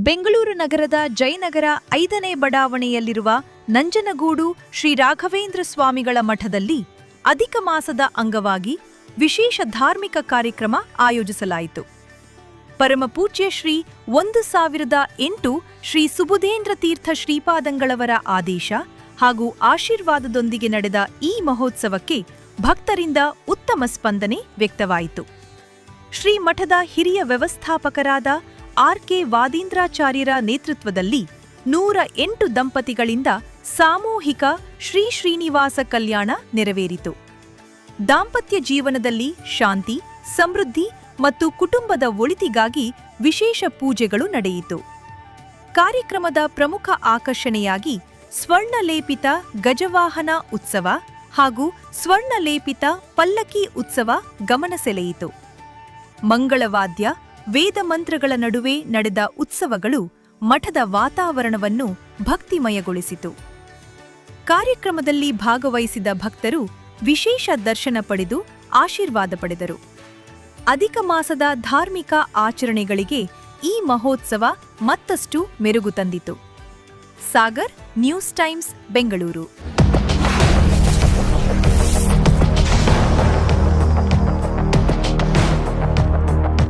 ಬೆಂಗಳೂರು ನಗರದ ಜಯನಗರ 5ನೇ ಬಡಾವಣೆಯಲ್ಲಿರುವ ನಂಜನಗೂಡು ಶ್ರೀ ರಾಘವೇಂದ್ರ ಸ್ವಾಮಿಗಳ ಮಠದಲ್ಲಿ ಅಧಿಕ ಮಾಸದ ಅಂಗವಾಗಿ ವಿಶೇಷ ಧಾರ್ಮಿಕ ಕಾರ್ಯಕ್ರಮ ಆಯೋಜಿಸಲಾಯಿತು. ಪರಮಪೂಜ್ಯ ಶ್ರೀ 1008 ಶ್ರೀ ಸುಬುಧೇಂದ್ರ ತೀರ್ಥ ಶ್ರೀಪಾದಂಗಳವರ ಆದೇಶ ಹಾಗೂ ಆಶೀರ್ವಾದದೊಂದಿಗೆ ನಡೆದ ಈ ಮಹೋತ್ಸವಕ್ಕೆ ಭಕ್ತರಿಂದ ಉತ್ತಮ ಸ್ಪಂದನೆ ವ್ಯಕ್ತವಾಯಿತು. ಶ್ರೀ ಮಠದ ಹಿರಿಯ ವ್ಯವಸ್ಥಾಪಕರಾದ ಆರ್.ಕೆ. ವಾದೀಂದ್ರಾಚಾರ್ಯರ ನೇತೃತ್ವದಲ್ಲಿ 108 ದಂಪತಿಗಳಿಂದ ಸಾಮೂಹಿಕ ಶ್ರೀ ಶ್ರೀನಿವಾಸ ಕಲ್ಯಾಣ ನೆರವೇರಿತು. ದಾಂಪತ್ಯ ಜೀವನದಲ್ಲಿ ಶಾಂತಿ, ಸಮೃದ್ಧಿ ಮತ್ತು ಕುಟುಂಬದ ಒಳಿತಿಗಾಗಿ ವಿಶೇಷ ಪೂಜೆಗಳು ನಡೆಯಿತು. ಕಾರ್ಯಕ್ರಮದ ಪ್ರಮುಖ ಆಕರ್ಷಣೆಯಾಗಿ ಸ್ವರ್ಣಲೇಪಿತ ಗಜವಾಹನ ಉತ್ಸವ ಹಾಗೂ ಸ್ವರ್ಣಲೇಪಿತ ಪಲ್ಲಕ್ಕಿ ಉತ್ಸವ ಗಮನ ಸೆಳೆಯಿತು. ಮಂಗಳವಾದ್ಯ, ವೇದ ಮಂತ್ರಗಳ ನಡುವೆ ನಡೆದ ಉತ್ಸವಗಳು ಮಠದ ವಾತಾವರಣವನ್ನು ಭಕ್ತಿಮಯಗೊಳಿಸಿತು. ಕಾರ್ಯಕ್ರಮದಲ್ಲಿ ಭಾಗವಹಿಸಿದ ಭಕ್ತರು ವಿಶೇಷ ದರ್ಶನ ಪಡೆದು ಆಶೀರ್ವಾದ ಪಡೆದರು. ಅಧಿಕ ಮಾಸದ ಧಾರ್ಮಿಕ ಆಚರಣೆಗಳಿಗೆ ಈ ಮಹೋತ್ಸವ ಮತ್ತಷ್ಟು ಮೆರುಗು ತಂದಿತು. Sagar, news times, Bengaluru.